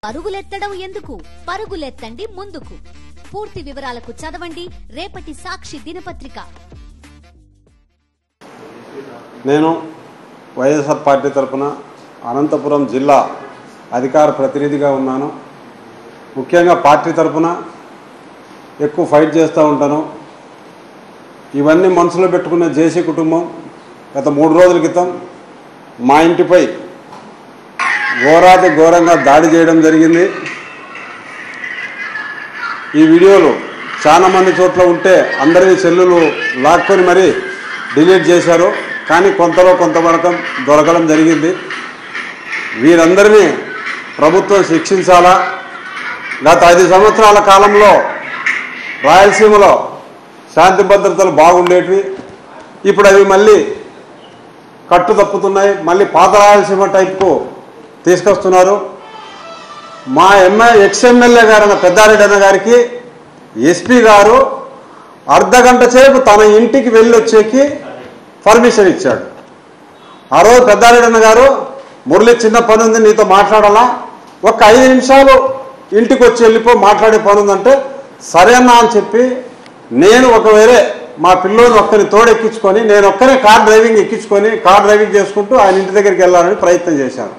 పరుగులెత్తడం ఎందుకు? పరుగులెత్తండి ముందుకు. పూర్తి వివరాలకు చదవండి రేపటి సాక్షి దినపత్రిక. నేను వైఎస్ఆర్ పార్టీ తరఫున అనంతపురం జిల్లా అధికార ప్రతినిధిగా ఉన్నాను. ముఖ్యంగా పార్టీ తరఫున ఎక్కువ ఫైట్ చేస్తూ ఉంటాను. ఇవన్నీ మనసులో పెట్టుకున్న జేసీ కుటుంబం గత 3 రోజుల క్రితం మా ఇంటిపై ఘోరంగా దాడి చేయడం జరిగింది. ఈ వీడియోలు చాలా మంది చోట్ల ఉంటే అందరి సెల్లులు లాక్కొని మరీ డిలీట్ చేశారు. కానీ కొంతవరకు దొరకడం జరిగింది. వీరందరినీ ప్రభుత్వం శిక్షించాలా. గత 5 సంవత్సరాల కాలంలో రాయలసీమలో శాంతి భద్రతలు బాగుండేటివి. ఇప్పుడు అవి మళ్ళీ కట్టు తప్పుతున్నాయి. మళ్ళీ పాత రాయలసీమ టైప్కు తీసుకొస్తున్నారు. మా ఎక్స్ఎమ్మెల్యే గారైన పెద్దారెడ్డి అన్న గారికి ఎస్పీ గారు అర్ధగంట సేపు తన ఇంటికి వెళ్ళి వచ్చేకి పర్మిషన్ ఇచ్చాడు. ఆ రోజు పెద్దారెడ్డి అన్న గారు, మురళి చిన్న పని ఉంది నీతో మాట్లాడాలా, ఒక 5 నిమిషాలు ఇంటికి వచ్చి వెళ్ళిపో, మాట్లాడే పని ఉందంటే సరే అన్నా అని చెప్పి నేను వేరే మా పిల్లోని ఒక్కరిని తోడెక్కించుకొని నేను ఒక్కనే కార్ డ్రైవింగ్ చేసుకుంటూ ఆయన ఇంటి దగ్గరికి వెళ్ళాలని ప్రయత్నం చేశాను.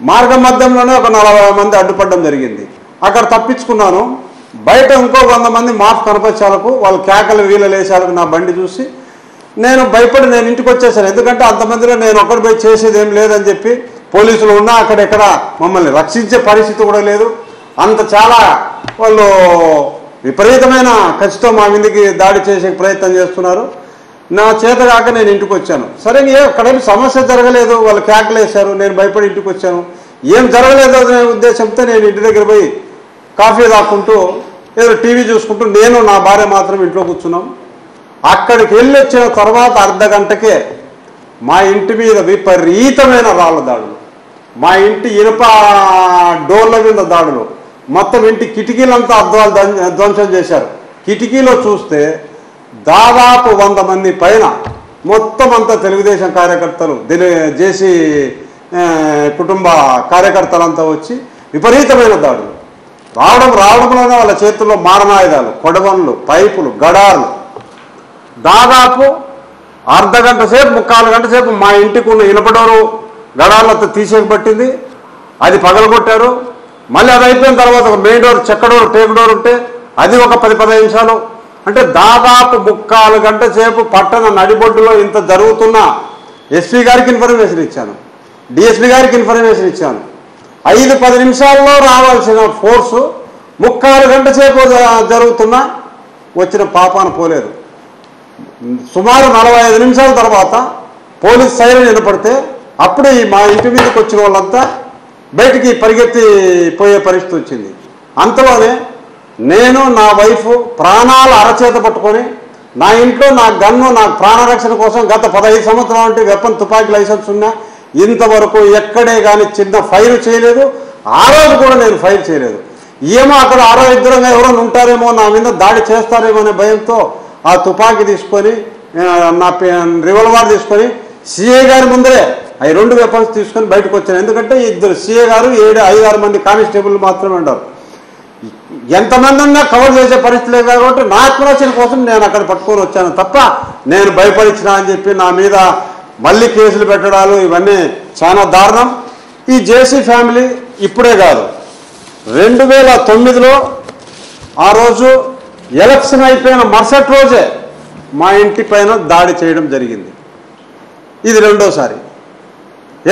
మార్గ మధ్యంలోనే ఒక 40 మంది అడ్డుపడడం జరిగింది. అక్కడ తప్పించుకున్నాను. బయట ఇంకో 100 మంది మాఫ్ కనపచ్చాలకు వాళ్ళు కేకలు వీలలేసాలకు నా బండి చూసి నేను భయపడి నేను ఇంటికి వచ్చేసాను. ఎందుకంటే అంతమందిలో నేను ఒక్కడి పోయి చేసేది ఏం లేదని చెప్పి పోలీసులు ఉన్నా అక్కడెక్కడ మమ్మల్ని రక్షించే పరిస్థితి కూడా లేదు. అంత చాలా వాళ్ళు విపరీతమైన ఖర్చుతో మా మీదకి దాడి చేసే ప్రయత్నం చేస్తున్నారు. నా చేత కాక నేను ఇంటికి వచ్చాను. సరే అక్కడేమి సమస్య జరగలేదు, వాళ్ళు కేకలు వేశారు, నేను భయపడి ఇంటికి వచ్చాను. ఏం జరగలేదు అనే ఉద్దేశంతో నేను ఇంటి దగ్గర పోయి కాఫీ తాక్కుంటూ ఏదో టీవీ చూసుకుంటూ నేను నా భార్య మాత్రం ఇంట్లో కూర్చున్నాం. అక్కడికి వెళ్ళి వచ్చిన తర్వాత అర్ధగంటకే మా ఇంటి మీద విపరీతమైన రాళ్ళ దాడులు, మా ఇంటి ఇనుప డోర్ల మీద దాడులు, మొత్తం ఇంటి కిటికీలంతా అద్దాలు ధ్వంసం చేశారు. కిటికీలో చూస్తే దాదాపు 100 మంది పైన మొత్తం అంతా తెలుగుదేశం కార్యకర్తలు, జేసీ కుటుంబ కార్యకర్తలంతా వచ్చి విపరీతమైన దాడులు రావడంలోనే వాళ్ళ చేతుల్లో మారణాయుధాలు, కొడవన్లు, పైపులు, గడాలు, దాదాపు అర్ధగంట సేపు 3/4 గంట సేపు మా ఇంటికి ఉన్న ఇనపడోరు గడాలతో తీసేయబట్టింది. అది పగలగొట్టారు. మళ్ళీ అది అయిపోయిన తర్వాత ఒక మెయిన్ డోర్, చెక్క డోర్, టేక్ డోర్ ఉంటే అది ఒక 10-15 నిమిషాలు, అంటే దాదాపు 3/4 గంట సేపు పట్టణ నడిబొడ్డులో ఇంత జరుగుతున్న ఎస్పీ గారికి ఇన్ఫర్మేషన్ ఇచ్చాను, డిఎస్పీ గారికి ఇన్ఫర్మేషన్ ఇచ్చాను. 5-10 నిమిషాల్లో రావాల్సిన ఫోర్సు 3/4 గంట సేపు జరుగుతున్నా వచ్చిన పాపాన పోలేదు. సుమారు 45 నిమిషాల తర్వాత పోలీస్ సైరన్ వినపడితే అప్పుడే మా ఇంటి మీదకి వచ్చిన వాళ్ళంతా బయటికి పరిగెత్తి పోయే పరిస్థితి వచ్చింది. అంతలోనే నేను నా వైఫ్ ప్రాణాలు అరచేత పట్టుకొని నా ఇంట్లో నా గన్ను నా ప్రాణరక్షణ కోసం గత 15 సంవత్సరాల నుండి వెపన్ తుపాకీ లైసెన్స్ ఉన్నా ఇంతవరకు ఎక్కడే కానీ చిన్న ఫైర్ చేయలేదు. ఆ రోజు కూడా నేను ఫైర్ చేయలేదు. ఏమో అక్కడ ఆరోగ్యంగా ఎవరైనా ఉంటారేమో, నా మీద దాడి చేస్తారేమో అనే భయంతో ఆ తుపాకీ తీసుకొని నా రివాల్వర్ తీసుకొని సిఐ గారి ముందరే అవి 2 వెపన్స్ తీసుకొని బయటకు వచ్చాను. ఎందుకంటే ఇద్దరు సిఐ గారు 7-5-6 మంది కానిస్టేబుల్ మాత్రమే ఉంటారు. ఎంతమంది ఉన్నా కవర్ చేసే పరిస్థితి లేదు కాబట్టి నా ఆత్మరక్షణ కోసం నేను అక్కడ పట్టుకొని వచ్చాను తప్ప నేను భయపడిచ్చినా అని చెప్పి నా మీద మళ్ళీ కేసులు పెట్టడాలు ఇవన్నీ చాలా దారుణం. ఈ జేసీ ఫ్యామిలీ ఇప్పుడే కాదు, 2009లో ఆ రోజు ఎలక్షన్ అయిపోయిన మరుసటి రోజే మా ఇంటి పైన దాడి చేయడం జరిగింది. ఇది 2వసారి.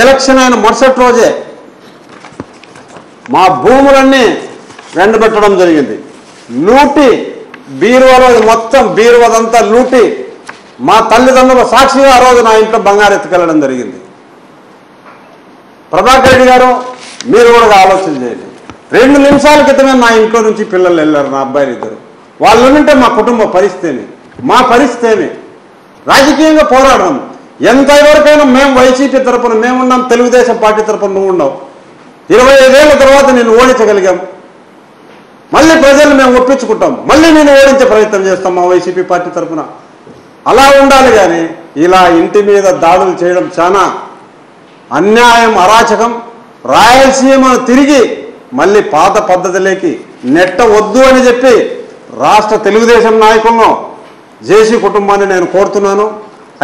ఎలక్షన్ అయిన మరుసటి రోజే మా భూములన్నీ వెండబెట్టడం జరిగింది. లూటి బీరువాలో మొత్తం బీరువాదంతా లూటి మా తల్లిదండ్రుల సాక్షిగా ఆ రోజు నా ఇంట్లో బంగారు ఎత్తుకెళ్ళడం జరిగింది. ప్రభాకర్ రెడ్డి గారు మీరు కూడా ఆలోచన చేయండి. 2 నిమిషాల క్రితమే నా ఇంట్లో నుంచి పిల్లలు వెళ్ళారు, నా అబ్బాయిలు 2. వాళ్ళు ఉంటే మా కుటుంబ పరిస్థితి మా పరిస్థితి ఏమి? రాజకీయంగా పోరాడడం ఎంతవరకైనా మేము వైసీపీ తరఫున మేమున్నాం, తెలుగుదేశం పార్టీ తరఫున నువ్వు ఉన్నావు. 25 ఏళ్ల తర్వాత నేను ఓడించగలిగాం. మళ్ళీ ప్రజలు మేము ఒప్పించుకుంటాం, మళ్ళీ నేను ఓడించే ప్రయత్నం చేస్తాం మా వైసీపీ పార్టీ తరఫున. అలా ఉండాలి. కానీ ఇలా ఇంటి మీద దాడులు చేయడం చాలా అన్యాయం, అరాచకం. రాయలసీమను తిరిగి మళ్ళీ పాత పద్ధతిలోకి నెట్టవద్దు అని చెప్పి రాష్ట్ర తెలుగుదేశం నాయకులను జేసీ కుటుంబాన్ని నేను కోరుతున్నాను.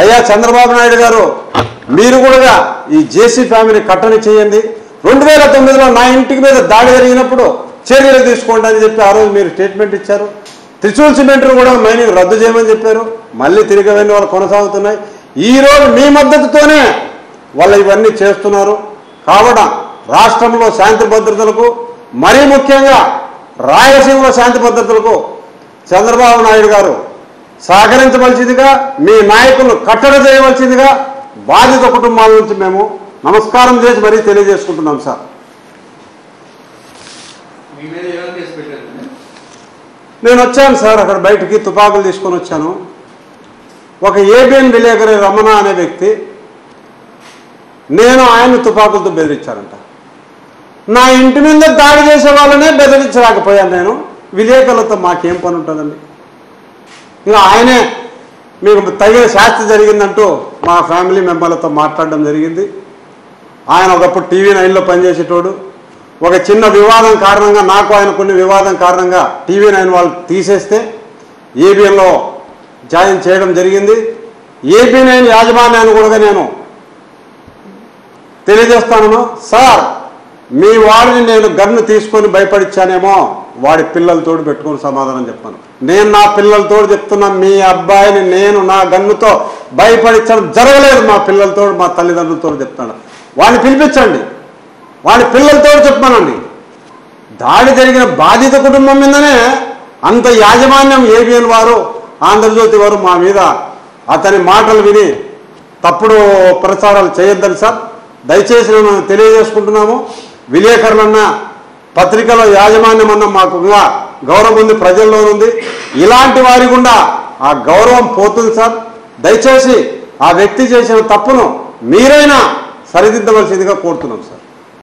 అయ్యా చంద్రబాబు నాయుడు గారు, మీరు కూడా ఈ జేసీ ఫ్యామిలీ కట్టని చేయండి. 2009లో నా ఇంటికి మీద దాడి జరిగినప్పుడు చర్యలు తీసుకోండి అని చెప్పి ఆ రోజు మీరు స్టేట్మెంట్ ఇచ్చారు. త్రిశూల్ సిమెంట్ను కూడా మైనింగ్ రద్దు చేయమని చెప్పారు. మళ్ళీ తిరిగి అవన్నీ వాళ్ళు కొనసాగుతున్నాయి. ఈరోజు మీ మద్దతుతోనే వాళ్ళు ఇవన్నీ చేస్తున్నారు. కావడం రాష్ట్రంలో శాంతి భద్రతలకు, మరీ ముఖ్యంగా రాయలసీమలో శాంతి భద్రతలకు చంద్రబాబు నాయుడు గారు సహకరించవలసిందిగా, మీ నాయకులను కట్టడి చేయవలసిందిగా బాధిత కుటుంబాల నుంచి మేము నమస్కారం చేసి మరీ తెలియజేసుకుంటున్నాం సార్. నేను వచ్చాను సార్, అక్కడ బయటికి తుపాకులు తీసుకొని వచ్చాను. ఒక ఏబిఎన్ విలేకరి రమణ అనే వ్యక్తి నేను ఆయన్ని తుపాకులతో బెదిరించానంట. నా ఇంటి మీద దాడి చేసే వాళ్ళనే బెదిరించలేకపోయాను నేను. విలేకరులతో మాకేం పని ఉంటుందండి? ఇంకా ఆయనే మీకు తగిన శాస్తి జరిగిందంటూ మా ఫ్యామిలీ మెంబర్లతో మాట్లాడడం జరిగింది. ఆయన ఒకప్పుడు TV9లో పనిచేసేటోడు. ఒక చిన్న వివాదం కారణంగా, నాకు ఆయన కొన్ని వివాదం కారణంగా TV9 వాళ్ళు తీసేస్తే ఏబిఎన్లో జాయిన్ చేయడం జరిగింది. ఏబీ9 యాజమాన్యాన్ని కూడా నేను తెలియజేస్తాను, సార్ మీ వాడిని నేను గన్ను తీసుకొని భయపడిచ్చానేమో, వాడి పిల్లలతోడు పెట్టుకొని సమాధానం చెప్పాను. నేను నా పిల్లలతో చెప్తున్నా, మీ అబ్బాయిని నేను నా గన్నుతో భయపడించడం జరగలేదు. మా పిల్లలతో, మా తల్లిదండ్రులతో చెప్తాను. వాడిని పిలిపించండి, వాడి పిల్లలతో చెప్పానండి. దాడి జరిగిన బాధిత కుటుంబం మీదనే అంత యాజమాన్యం ఏబిఎన్ వారు, ఆంధ్రజ్యోతి వారు మా మీద అతని మాటలు విని తప్పుడు ప్రచారాలు చేయొద్దని సార్ దయచేసి మేము తెలియజేసుకుంటున్నాము. విలేకరులన్నా, పత్రికల యాజమాన్యం అన్న మాకు గౌరవం ఉంది, ప్రజల్లో ఉంది. ఇలాంటి వారి గుండా ఆ గౌరవం పోతుంది సార్. దయచేసి ఆ వ్యక్తి చేసిన తప్పును మీరైనా సరిదిద్దవలసిందిగా కోరుతున్నాం సార్.